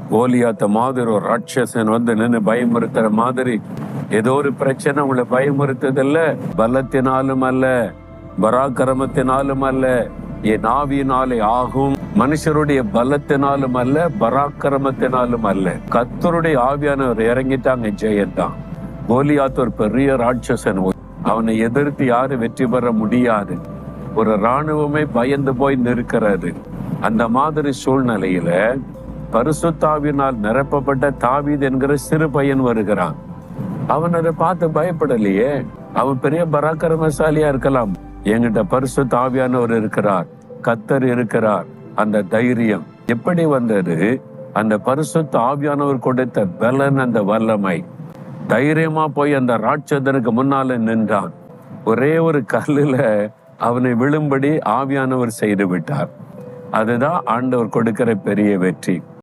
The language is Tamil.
கோலியாத்த மாதிரி ஒரு ராட்சசன் வந்து நின்று பயமுறுத்துற மாதிரி ஏதோ ஒரு பிரச்சனை உங்களை பயமுறுத்ததில்ல. பலத்தினாலும் அல்ல, பராக்கிரமத்தினாலும் அல்ல, என் ஆவியினாலே ஆகும். மனுஷருடைய பலத்தினாலும் அல்ல, பராக்கிரமத்தினாலும் அல்ல, கர்த்தருடைய ஆவியானவர் இறங்கிட்டாங்க, ஜெயந்தான். கோலியாத் ஒரு பெரிய ராட்சசன். அவனை எதிர்த்து யாரும் வெற்றி பெற முடியாது. ஒரு இராணுவமே பயந்து போய் நிற்கிறது. அந்த மாதிரி சூழ்நிலையில பரிசுத்தாவினால் நிரப்பப்பட்ட தாவீது என்கிற சிறு பையன் வருகிறான். அவன் அதை பார்த்து பயப்படலையே. அவன் பெரிய பராக்கிரமசாலியா இருக்கலாம். என்கிட்ட பரிசுத்த ஆவியானவர் இருக்கிறார், கர்த்தர் இருக்கிறார். அந்த தைரியம் எப்படி வந்தது? அந்த பரிசுத்த ஆவியானவர் கொடுத்த பலன், அந்த வல்லமை. தைரியமா போய் அந்த ராட்சதனுக்கு முன்னால நின்றான். ஒரே ஒரு கல்லுல அவனை விழும்படி ஆவியானவர் செய்து விட்டார். அதுதான் ஆண்டவர் கொடுக்கிற பெரிய வெற்றி.